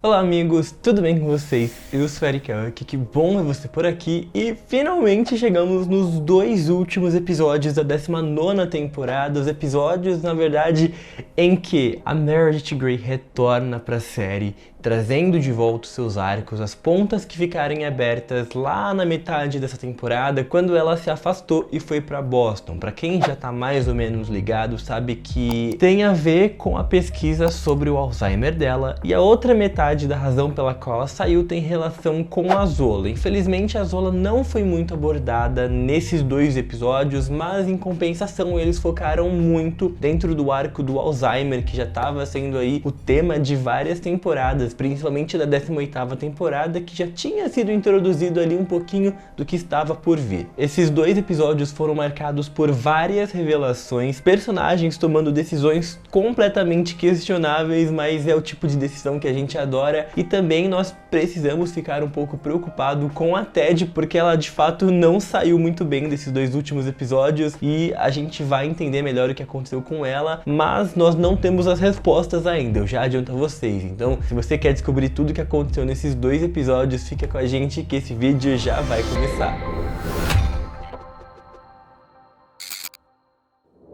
Olá amigos, tudo bem com vocês? Eu sou Eric Ark, que bom é você por aqui e finalmente chegamos nos dois últimos episódios da 19ª temporada, os episódios, na verdade, em que a Meredith Grey retorna pra série, trazendo de volta os seus arcos, as pontas que ficarem abertas lá na metade dessa temporada, quando ela se afastou e foi pra Boston. Pra quem já tá mais ou menos ligado, sabe que tem a ver com a pesquisa sobre o Alzheimer dela, e a outra metade da razão pela qual ela saiu tem relação com a Zola. Infelizmente a Zola não foi muito abordada nesses dois episódios, mas em compensação eles focaram muito dentro do arco do Alzheimer, que já estava sendo aí o tema de várias temporadas, principalmente da 18ª temporada, que já tinha sido introduzido ali um pouquinho do que estava por vir. Esses dois episódios foram marcados por várias revelações, personagens tomando decisões completamente questionáveis, mas é o tipo de decisão que a gente adora, e também nós precisamos ficar um pouco preocupado com a Ted, porque ela de fato não saiu muito bem desses dois últimos episódios, e a gente vai entender melhor o que aconteceu com ela, mas nós não temos as respostas ainda, eu já adianto a vocês. Então, se você quer descobrir tudo o que aconteceu nesses dois episódios, fica com a gente que esse vídeo já vai começar.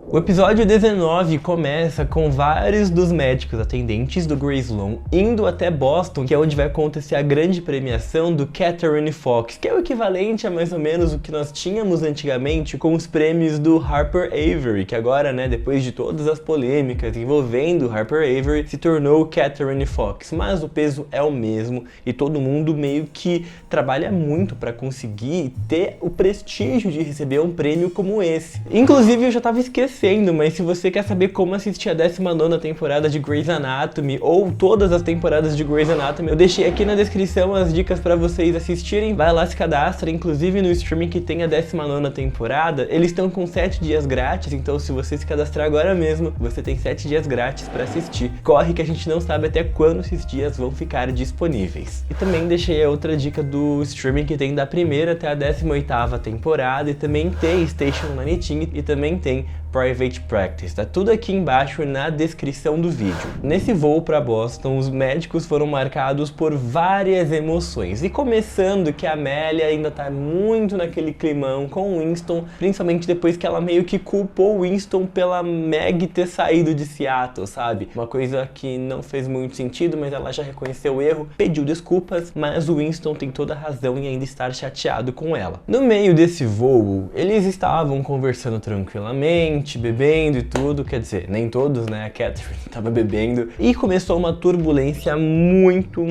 O episódio 19 começa com vários dos médicos atendentes do Grey Sloan indo até Boston, que é onde vai acontecer a grande premiação do Catherine Fox, que é o equivalente a mais ou menos o que nós tínhamos antigamente com os prêmios do Harper Avery, que agora, né, depois de todas as polêmicas envolvendo Harper Avery, se tornou Catherine Fox, mas o peso é o mesmo e todo mundo meio que trabalha muito para conseguir ter o prestígio de receber um prêmio como esse. Inclusive eu já tava esquecendo, mas se você quer saber como assistir a 19ª temporada de Grey's Anatomy ou todas as temporadas de Grey's Anatomy, eu deixei aqui na descrição as dicas para vocês assistirem. Vai lá, se cadastra, inclusive no streaming que tem a 19ª temporada, eles estão com 7 dias grátis, então se você se cadastrar agora mesmo, você tem 7 dias grátis para assistir. Corre que a gente não sabe até quando esses dias vão ficar disponíveis. E também deixei a outra dica do streaming que tem da primeira até a 18ª temporada, e também tem Station 19 e também tem Private Practice, tá tudo aqui embaixo na descrição do vídeo. Nesse voo para Boston, os médicos foram marcados por várias emoções, e começando que a Amélia ainda tá muito naquele climão com o Winston, principalmente depois que ela meio que culpou o Winston pela Meg ter saído de Seattle, sabe? Uma coisa que não fez muito sentido, mas ela já reconheceu o erro, pediu desculpas, mas o Winston tem toda a razão em ainda estar chateado com ela. No meio desse voo, eles estavam conversando tranquilamente, bebendo e tudo, quer dizer, nem todos, né? A Catherine tava bebendo, e começou uma turbulência muito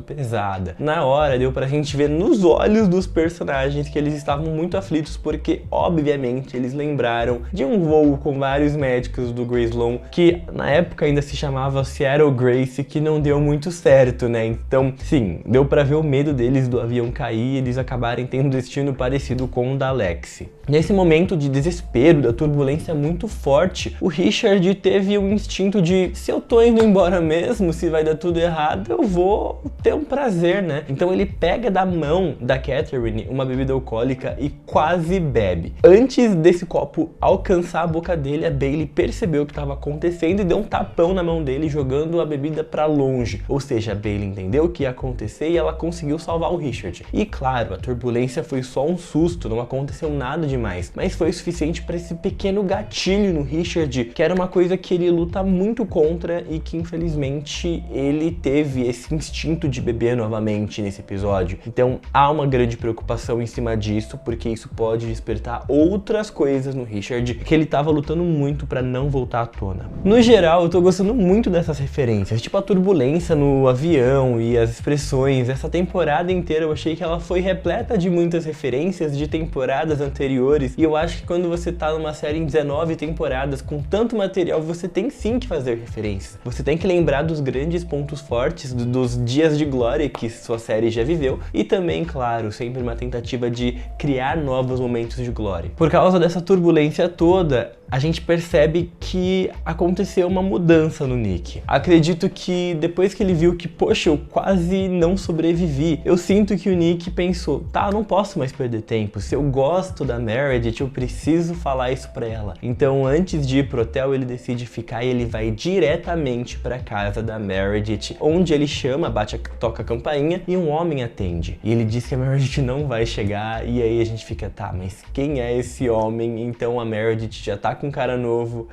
pesada. Na hora deu pra gente ver nos olhos dos personagens que eles estavam muito aflitos, porque obviamente eles lembraram de um voo com vários médicos do Grey Sloan, que na época ainda se chamava Seattle Grace, que não deu muito certo, né? Então, sim, deu pra ver o medo deles do avião cair e eles acabarem tendo um destino parecido com o da Lexi. Nesse momento de desespero, da turbulência muito forte, o Richard teve um instinto de: se eu tô indo embora mesmo, se vai dar tudo errado, eu vou ter um prazer, né? Então ele pega da mão da Catherine uma bebida alcoólica e quase bebe. Antes desse copo alcançar a boca dele, a Bailey percebeu o que estava acontecendo e deu um tapão na mão dele, jogando a bebida para longe. Ou seja, a Bailey entendeu o que ia acontecer e ela conseguiu salvar o Richard. E claro, a turbulência foi só um susto, não aconteceu nada demais, mas foi o suficiente para esse pequeno gatilho no Richard, que era uma coisa que ele luta muito contra e que infelizmente ele teve esse instinto de beber novamente nesse episódio. Então há uma grande preocupação em cima disso, porque isso pode despertar outras coisas no Richard que ele tava lutando muito para não voltar à tona. No geral, eu tô gostando muito dessas referências, tipo a turbulência no avião e as expressões. Essa temporada inteira eu achei que ela foi repleta de muitas referências de temporadas anteriores, e eu acho que quando você tá numa série em 19 temporadas com tanto material, você tem sim que fazer referências. Você tem que lembrar dos grandes pontos fortes, dos dias de glória que sua série já viveu, e também, claro, sempre uma tentativa de criar novos momentos de glória. Por causa dessa turbulência toda, a gente percebe que aconteceu uma mudança no Nick. Acredito que depois que ele viu que, poxa, eu quase não sobrevivi, eu sinto que o Nick pensou, tá, eu não posso mais perder tempo, se eu gosto da Meredith, eu preciso falar isso pra ela. Então, antes de ir pro hotel, ele decide ficar e ele vai diretamente pra casa da Meredith, onde ele chama, toca a campainha e um homem atende. E ele diz que a Meredith não vai chegar, e aí a gente fica, tá, mas quem é esse homem? Então a Meredith já tá com um cara novo.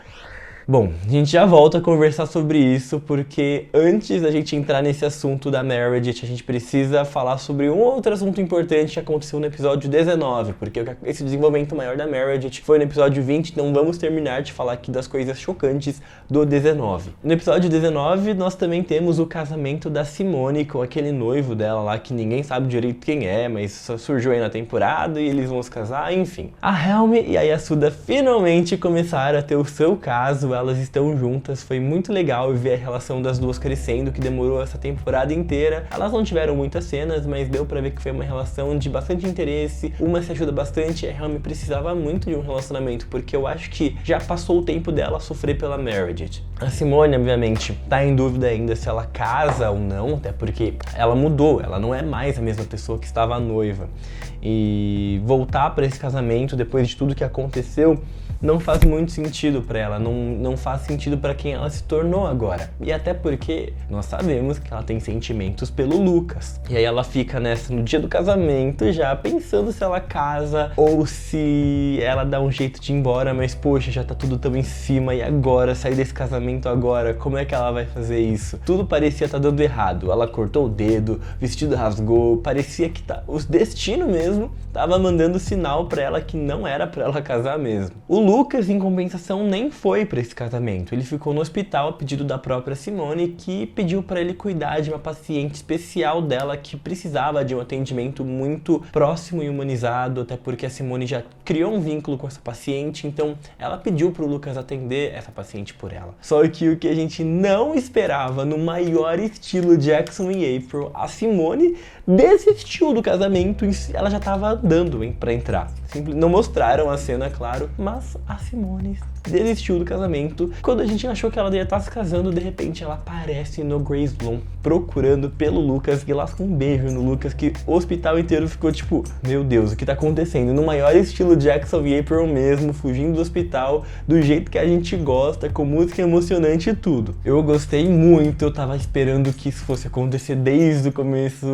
Bom, a gente já volta a conversar sobre isso, porque antes da gente entrar nesse assunto da Meredith, a gente precisa falar sobre um outro assunto importante que aconteceu no episódio 19, porque esse desenvolvimento maior da Meredith foi no episódio 20, então vamos terminar de falar aqui das coisas chocantes do 19. No episódio 19, nós também temos o casamento da Simone com aquele noivo dela lá, que ninguém sabe direito quem é, mas só surgiu aí na temporada e eles vão se casar, enfim. A Helm e a Yasuda finalmente começaram a ter o seu caso, elas estão juntas, foi muito legal ver a relação das duas crescendo, que demorou essa temporada inteira. Elas não tiveram muitas cenas, mas deu pra ver que foi uma relação de bastante interesse, uma se ajuda bastante, a Helm precisava muito de um relacionamento, porque eu acho que já passou o tempo dela sofrer pela Meredith. A Simone, obviamente, tá em dúvida ainda se ela casa ou não, até porque ela mudou, ela não é mais a mesma pessoa que estava noiva. E voltar para esse casamento depois de tudo que aconteceu não faz muito sentido pra ela, não faz sentido pra quem ela se tornou agora. E até porque nós sabemos que ela tem sentimentos pelo Lucas. E aí ela fica nessa, no dia do casamento, já pensando se ela casa ou se ela dá um jeito de ir embora, mas poxa, já tá tudo tão em cima, e agora, sair desse casamento agora, como é que ela vai fazer isso? Tudo parecia estar dando errado, ela cortou o dedo, o vestido rasgou, parecia que o destino mesmo tava mandando sinal pra ela que não era pra ela casar mesmo. O Lucas, em compensação, nem foi para esse casamento. Ele ficou no hospital a pedido da própria Simone, que pediu para ele cuidar de uma paciente especial dela que precisava de um atendimento muito próximo e humanizado, até porque a Simone já criou um vínculo com essa paciente, então ela pediu para o Lucas atender essa paciente por ela. Só que o que a gente não esperava, no maior estilo Jackson e April, a Simone desistiu do casamento, ela já estava dando para entrar. Não mostraram a cena, claro, mas a Simone desistiu do casamento. Quando a gente achou que ela ia estar se casando, de repente ela aparece no Grey's Lawn procurando pelo Lucas e lasca um beijo no Lucas, que o hospital inteiro ficou tipo, meu Deus, o que tá acontecendo? No maior estilo Jackson e April mesmo, fugindo do hospital, do jeito que a gente gosta, com música emocionante e tudo. Eu gostei muito, eu tava esperando que isso fosse acontecer desde o começo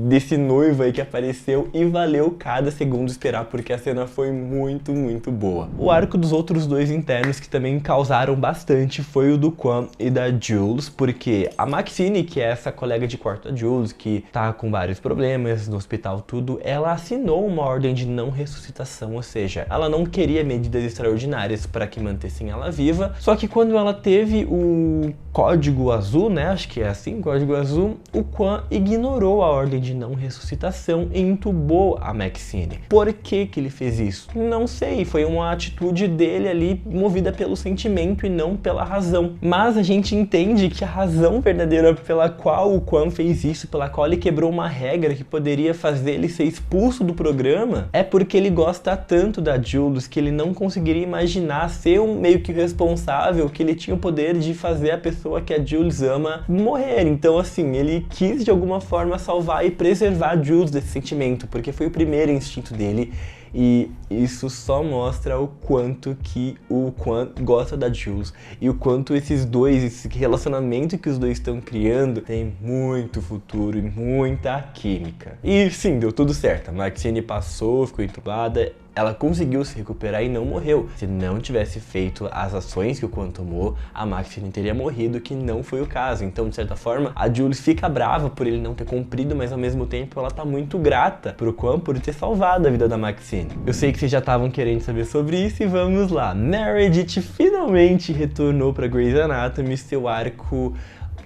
desse noivo aí que apareceu, e valeu cada segundo esperar, porque a cena foi muito, muito boa. O arco dos outros dois internos que também causaram bastante foi o do Quan e da Jules, porque a Maxine, que é essa colega de quarto da Jules, que tá com vários problemas no hospital tudo, ela assinou uma ordem de não ressuscitação, ou seja, ela não queria medidas extraordinárias para que mantessem ela viva, só que quando ela teve o código azul, né, acho que é assim, código azul, o Quan ignorou a ordem de não ressuscitação e entubou a Maxine. Por que ele fez isso? Não sei, foi uma atitude dele ali movida pelo sentimento e não pela razão. Mas a gente entende que a razão verdadeira pela qual o Quan fez isso, pela qual ele quebrou uma regra que poderia fazer ele ser expulso do programa, é porque ele gosta tanto da Jules que ele não conseguiria imaginar ser um meio que responsável, que ele tinha o poder de fazer a pessoa que a Jules ama morrer. Então assim, ele quis de alguma forma salvar e preservar a Jules desse sentimento, porque foi o primeiro instinto dele. E isso só mostra o quanto que o Quan gosta da Jules e o quanto esses dois, esse relacionamento que os dois estão criando, tem muito futuro e muita química. E sim, deu tudo certo. A Maxine passou, ficou entubada, ela conseguiu se recuperar e não morreu. Se não tivesse feito as ações que o Quan tomou, a Maxine teria morrido, que não foi o caso. Então, de certa forma, a Jules fica brava por ele não ter cumprido, mas ao mesmo tempo ela tá muito grata pro Quan por ter salvado a vida da Maxine. Eu sei que vocês já estavam querendo saber sobre isso e vamos lá. Meredith finalmente retornou pra Grey's Anatomy, seu arco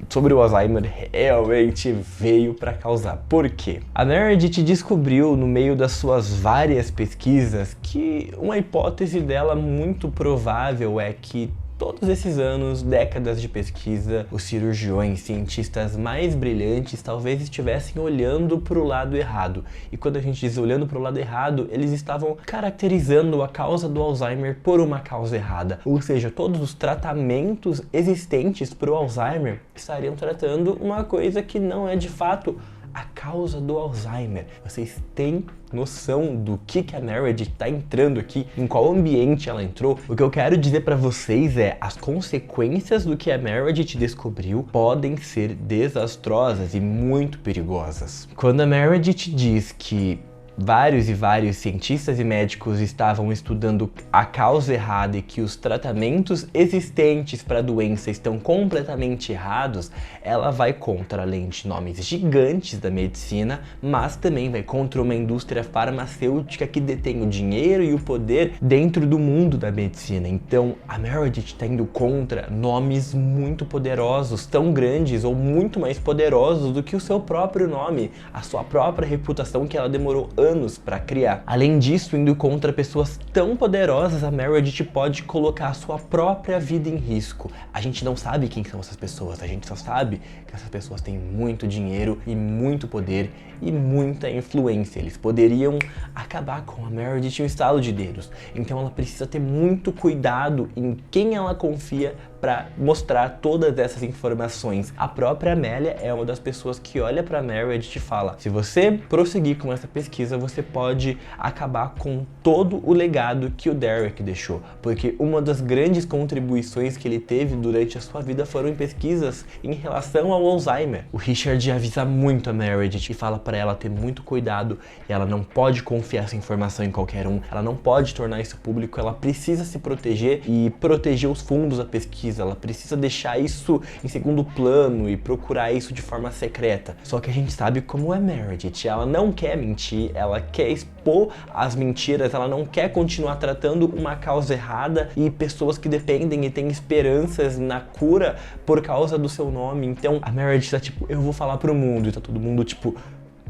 sobre o Alzheimer realmente veio para causar. Por quê? A Meredith descobriu no meio das suas várias pesquisas que uma hipótese dela muito provável é que todos esses anos, décadas de pesquisa, os cirurgiões, cientistas mais brilhantes talvez estivessem olhando para o lado errado. E quando a gente diz olhando para o lado errado, eles estavam caracterizando a causa do Alzheimer por uma causa errada. Ou seja, todos os tratamentos existentes para o Alzheimer estariam tratando uma coisa que não é de fato a causa do Alzheimer. Vocês têm noção do que a Meredith está entrando aqui, em qual ambiente ela entrou? O que eu quero dizer para vocês é as consequências do que a Meredith descobriu podem ser desastrosas e muito perigosas. Quando a Meredith diz que vários cientistas e médicos estavam estudando a causa errada e que os tratamentos existentes para a doença estão completamente errados, ela vai contra, além de nomes gigantes da medicina, mas também vai contra uma indústria farmacêutica que detém o dinheiro e o poder dentro do mundo da medicina. Então, a Meredith está indo contra nomes muito poderosos, tão grandes ou muito mais poderosos do que o seu próprio nome, a sua própria reputação que ela demorou anos para criar. Além disso, indo contra pessoas tão poderosas, a Meredith pode colocar a sua própria vida em risco. A gente não sabe quem são essas pessoas, a gente só sabe que essas pessoas têm muito dinheiro e muito poder e muita influência. Eles poderiam acabar com a Meredith em um estalo de dedos. Então ela precisa ter muito cuidado em quem ela confia para mostrar todas essas informações. A própria Amélia é uma das pessoas que olha para Meredith e fala: se você prosseguir com essa pesquisa, você pode acabar com todo o legado que o Derek deixou, porque uma das grandes contribuições que ele teve durante a sua vida foram em pesquisas em relação ao Alzheimer. O Richard avisa muito a Meredith e fala para ela ter muito cuidado, e ela não pode confiar essa informação em qualquer um, ela não pode tornar isso público, ela precisa se proteger e proteger os fundos da pesquisa. Ela precisa deixar isso em segundo plano e procurar isso de forma secreta. Só que a gente sabe como é Meredith. Ela não quer mentir, ela quer expor as mentiras, ela não quer continuar tratando uma causa errada e pessoas que dependem e têm esperanças na cura por causa do seu nome. Então a Meredith tá tipo, eu vou falar pro mundo, e tá todo mundo tipo,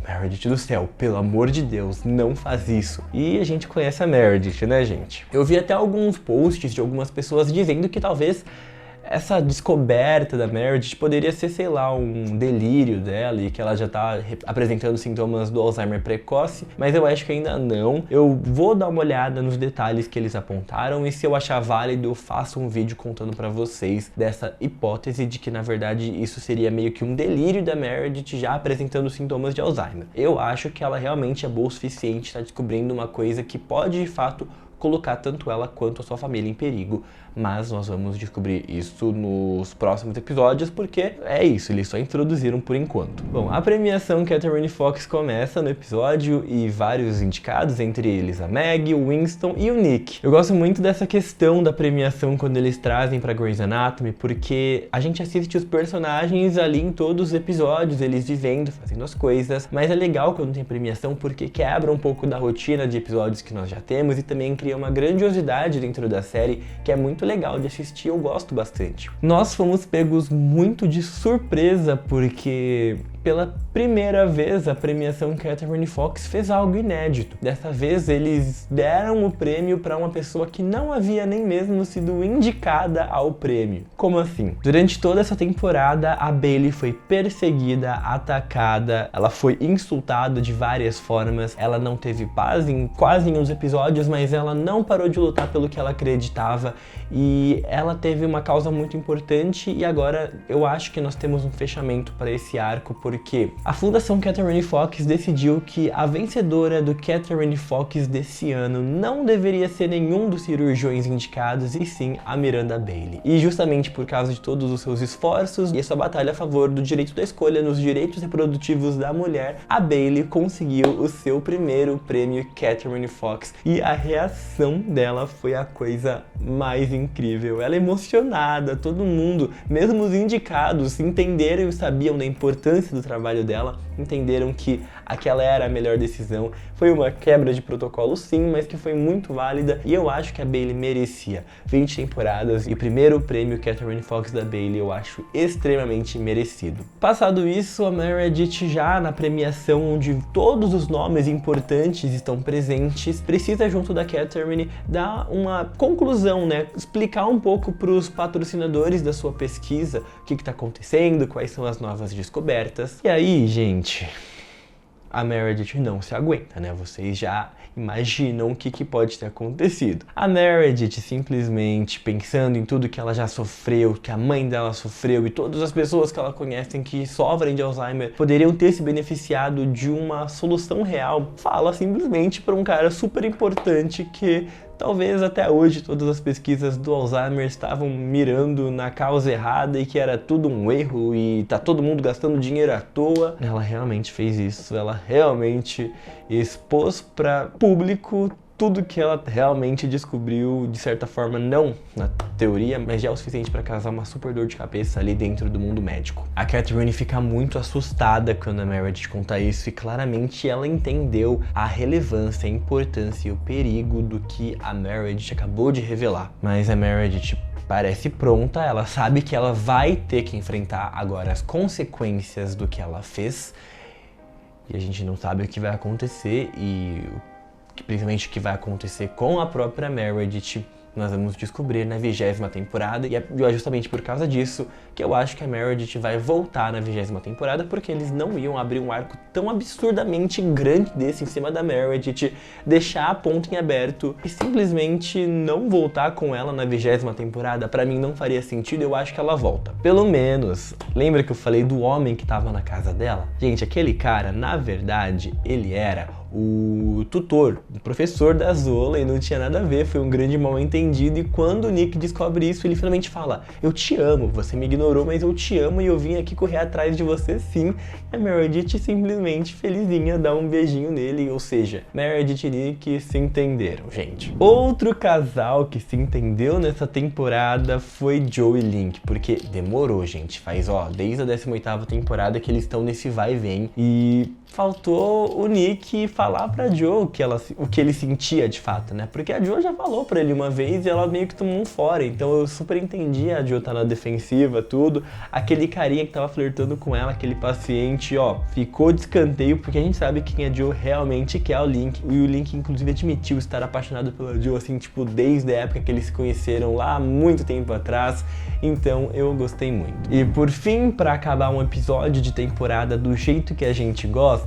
Meredith do céu, pelo amor de Deus, não faz isso. E a gente conhece a Meredith, né, gente? Eu vi até alguns posts de algumas pessoas dizendo que talvez essa descoberta da Meredith poderia ser, sei lá, um delírio dela e que ela já tá apresentando sintomas do Alzheimer precoce, mas eu acho que ainda não. Eu vou dar uma olhada nos detalhes que eles apontaram e se eu achar válido eu faço um vídeo contando pra vocês dessa hipótese de que na verdade isso seria meio que um delírio da Meredith já apresentando sintomas de Alzheimer. Eu acho que ela realmente é boa o suficiente, tá descobrindo uma coisa que pode de fato colocar tanto ela quanto a sua família em perigo, mas nós vamos descobrir isso nos próximos episódios, porque é isso, eles só introduziram por enquanto. Bom, a premiação Catherine Fox começa no episódio e vários indicados, entre eles a Maggie, o Winston e o Nick. Eu gosto muito dessa questão da premiação quando eles trazem pra Grey's Anatomy, porque a gente assiste os personagens ali em todos os episódios, eles vivendo, fazendo as coisas, mas é legal quando tem premiação porque quebra um pouco da rotina de episódios que nós já temos e também cria uma grandiosidade dentro da série que é muito legal de assistir, eu gosto bastante. Nós fomos pegos muito de surpresa porque pela primeira vez a premiação Catherine Fox fez algo inédito. Dessa vez eles deram o prêmio para uma pessoa que não havia nem mesmo sido indicada ao prêmio. Como assim? Durante toda essa temporada a Bailey foi perseguida, atacada, ela foi insultada de várias formas, ela não teve paz em quase nenhum dos episódios, mas ela não parou de lutar pelo que ela acreditava e ela teve uma causa muito importante e agora eu acho que nós temos um fechamento para esse arco porque a Fundação Catherine Fox decidiu que a vencedora do Catherine Fox desse ano não deveria ser nenhum dos cirurgiões indicados e sim a Miranda Bailey. E justamente por causa de todos os seus esforços e a sua batalha a favor do direito da escolha nos direitos reprodutivos da mulher, a Bailey conseguiu o seu primeiro prêmio Catherine Fox e a reação dela foi a coisa mais incrível. Ela é emocionada, todo mundo, mesmo os indicados, entenderam e sabiam da importância do do trabalho dela, entenderam que aquela era a melhor decisão. Foi uma quebra de protocolo sim, mas que foi muito válida, e eu acho que a Bayley merecia 20 temporadas, e o primeiro prêmio Catherine Fox da Bayley eu acho extremamente merecido. Passado isso, a Meredith, já na premiação onde todos os nomes importantes estão presentes, precisa junto da Catherine dar uma conclusão, né? Explicar um pouco para os patrocinadores da sua pesquisa o que está acontecendo, quais são as novas descobertas. E aí, gente, a Meredith não se aguenta, né? Vocês já imaginam o que pode ter acontecido. A Meredith simplesmente pensando em tudo que ela já sofreu, que a mãe dela sofreu e todas as pessoas que ela conhece que sofrem de Alzheimer poderiam ter se beneficiado de uma solução real, fala simplesmente para um cara super importante que talvez até hoje todas as pesquisas do Alzheimer estavam mirando na causa errada e que era tudo um erro e tá todo mundo gastando dinheiro à toa. Ela realmente fez isso, ela realmente expôs para público tudo que ela realmente descobriu, de certa forma, não na teoria, mas já é o suficiente para causar uma super dor de cabeça ali dentro do mundo médico. A Catherine fica muito assustada quando a Meredith conta isso e claramente ela entendeu a relevância, a importância e o perigo do que a Meredith acabou de revelar. Mas a Meredith parece pronta, ela sabe que ela vai ter que enfrentar agora as consequências do que ela fez e a gente não sabe o que vai acontecer e principalmente o que vai acontecer com a própria Meredith nós vamos descobrir na 20ª temporada, e é justamente por causa disso que eu acho que a Meredith vai voltar na 20ª temporada, porque eles não iam abrir um arco tão absurdamente grande desse em cima da Meredith, deixar a ponta em aberto e simplesmente não voltar com ela na 20ª temporada. Pra mim não faria sentido, eu acho que ela volta. Pelo menos, lembra que eu falei do homem que tava na casa dela? Gente, aquele cara, na verdade, ele era o tutor, o professor da Zola, e não tinha nada a ver, foi um grande mal-entendido, e quando o Nick descobre isso, ele finalmente fala: eu te amo, você me ignorou, mas eu te amo e eu vim aqui correr atrás de você sim. E a Meredith simplesmente felizinha dá um beijinho nele, ou seja, Meredith e Nick se entenderam, gente. Outro casal que se entendeu nessa temporada foi Joe e Link, porque demorou, gente, faz desde a 18ª temporada que eles estão nesse vai e vem, e faltou o Nick falar pra Joe o que ele sentia de fato, né? Porque a Joe já falou pra ele uma vez e ela meio que tomou um fora, então eu super entendi a Joe tá na defensiva, tudo. Aquele carinha que tava flertando com ela, aquele paciente, ficou de escanteio, porque a gente sabe que quem a Joe realmente quer é o Link, e o Link inclusive admitiu estar apaixonado pela Joe, assim, tipo, desde a época que eles se conheceram lá há muito tempo atrás, então eu gostei muito. E por fim, pra acabar um episódio de temporada do jeito que a gente gosta,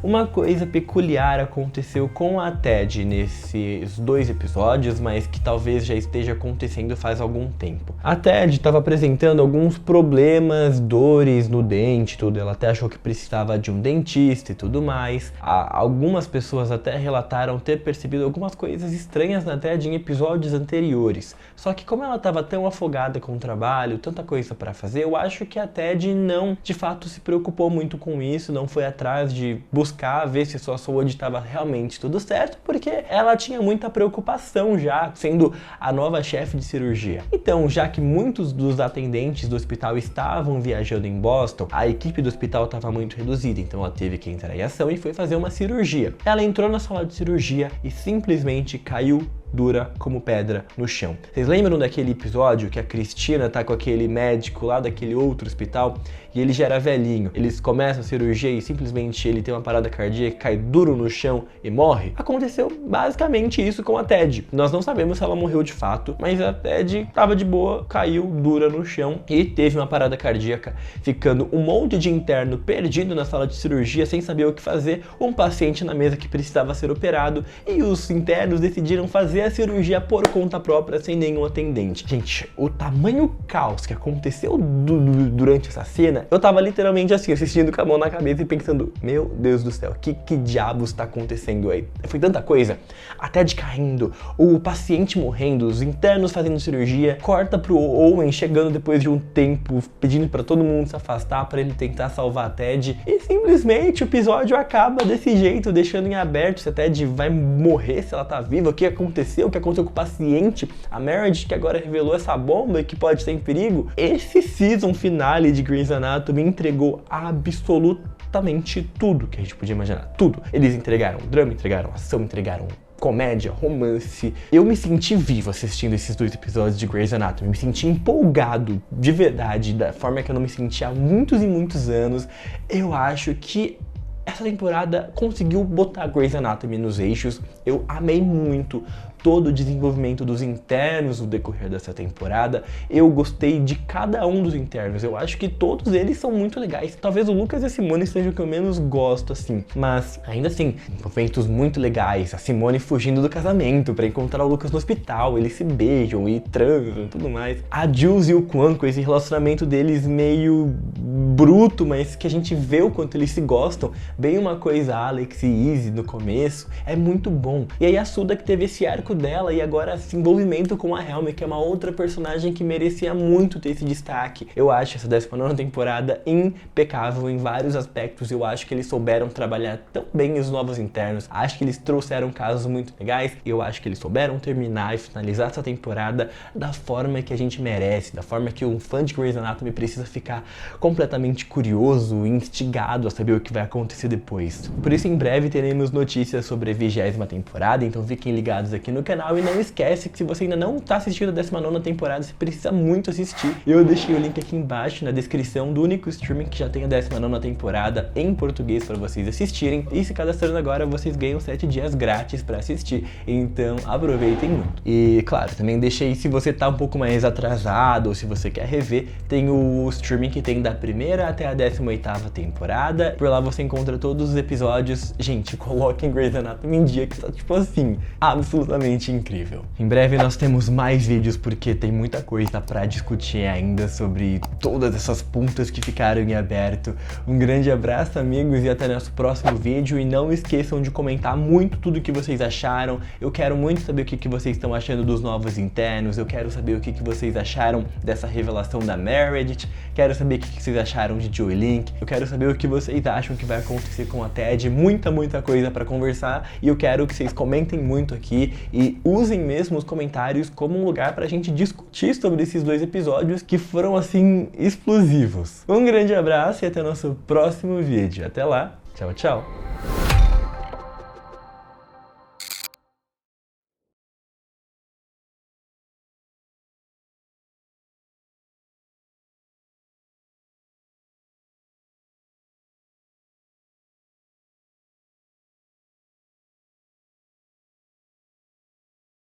uma coisa peculiar aconteceu com a Ted nesses 2 episódios, mas que talvez já esteja acontecendo faz algum tempo. A Ted estava apresentando alguns problemas, dores no dente, tudo. Ela até achou que precisava de um dentista e tudo mais. Algumas pessoas até relataram ter percebido algumas coisas estranhas na Ted em episódios anteriores. Só que como ela estava tão afogada com o trabalho, tanta coisa para fazer, eu acho que a Ted não, de fato, se preocupou muito com isso, não foi atrás de buscar ver se sua saúde estava realmente tudo certo, porque ela tinha muita preocupação já, sendo a nova chefe de cirurgia. Então, já que muitos dos atendentes do hospital estavam viajando em Boston, a equipe do hospital estava muito reduzida, então ela teve que entrar em ação e foi fazer uma cirurgia. Ela entrou na sala de cirurgia e simplesmente caiu dura como pedra no chão. Vocês lembram daquele episódio que a Cristina tá com aquele médico lá daquele outro hospital e ele já era velhinho? Eles começam a cirurgia e simplesmente ele tem uma parada cardíaca, cai duro no chão e morre? Aconteceu basicamente isso com a Ted. Nós não sabemos se ela morreu de fato, mas a Ted tava de boa, caiu dura no chão e teve uma parada cardíaca, ficando um monte de interno perdido na sala de cirurgia sem saber o que fazer, um paciente na mesa que precisava ser operado e os internos decidiram fazer a cirurgia por conta própria, sem nenhum atendente. Gente, o tamanho caos que aconteceu durante essa cena, eu tava literalmente assim, assistindo com a mão na cabeça e pensando: meu Deus do céu, que diabos tá acontecendo aí? Foi tanta coisa. A Ted caindo, o paciente morrendo, os internos fazendo cirurgia, corta pro Owen chegando depois de um tempo, pedindo pra todo mundo se afastar pra ele tentar salvar a Ted, e simplesmente o episódio acaba desse jeito, deixando em aberto se a Ted vai morrer, se ela tá viva, o que aconteceu. aconteceu, o que aconteceu com o paciente, a Meredith que agora revelou essa bomba que pode estar em perigo. Esse season finale de Grey's Anatomy entregou absolutamente tudo que a gente podia imaginar, tudo. Eles entregaram drama, entregaram ação, entregaram comédia, romance. Eu me senti vivo assistindo esses 2 episódios de Grey's Anatomy, me senti empolgado de verdade, da forma que eu não me sentia há muitos e muitos anos. Eu acho que essa temporada conseguiu botar Grey's Anatomy nos eixos. Eu amei muito todo o desenvolvimento dos internos no decorrer dessa temporada. Eu gostei de cada um dos internos. Eu acho que todos eles são muito legais. Talvez o Lucas e a Simone sejam o que eu menos gosto, assim. Mas, ainda assim, momentos muito legais. A Simone fugindo do casamento pra encontrar o Lucas no hospital. Eles se beijam e transam e tudo mais. A Jules e o Quan, com esse relacionamento deles meio bruto, mas que a gente vê o quanto eles se gostam. Bem uma coisa Alex e Izzy no começo. É muito bom. E aí a Suda que teve esse arco dela e agora esse envolvimento com a Helmy, que é uma outra personagem que merecia muito ter esse destaque. Eu acho essa 19ª temporada impecável em vários aspectos. Eu acho que eles souberam trabalhar tão bem os novos internos. Acho que eles trouxeram casos muito legais. Eu acho que eles souberam terminar e finalizar essa temporada da forma que a gente merece, da forma que um fã de Grey's Anatomy precisa ficar completamente curioso e instigado a saber o que vai acontecer depois. Por isso, em breve teremos notícias sobre a 20ª temporada, então fiquem ligados aqui no canal e não esquece que se você ainda não está assistindo a 19ª temporada, você precisa muito assistir. Eu deixei o link aqui embaixo na descrição do único streaming que já tem a 19ª temporada em português para vocês assistirem. E se cadastrando agora, vocês ganham 7 dias grátis para assistir, então aproveitem muito. E claro, também deixei, se você tá um pouco mais atrasado ou se você quer rever, tem o streaming que tem da 1ª até a 18ª temporada. Por lá você encontra todos os episódios. Gente, coloquem Grey's Anatomy em dia que tá tipo assim, absolutamente incrível. Em breve nós temos mais vídeos porque tem muita coisa pra discutir ainda sobre todas essas pontas que ficaram em aberto. Um grande abraço, amigos, e até nosso próximo vídeo. E não esqueçam de comentar muito tudo o que vocês acharam. Eu quero muito saber o que vocês estão achando dos novos internos. Eu quero saber o que vocês acharam dessa revelação da Meredith. Quero saber o que vocês acharam de Joey Link. Eu quero saber o que vocês acham que vai acontecer com a Ted. Muita coisa pra conversar. E eu quero que vocês comentem muito aqui e usem mesmo os comentários como um lugar pra gente discutir sobre esses 2 episódios que foram, assim, explosivos. Um grande abraço e até o nosso próximo vídeo. Até lá. Tchau, tchau.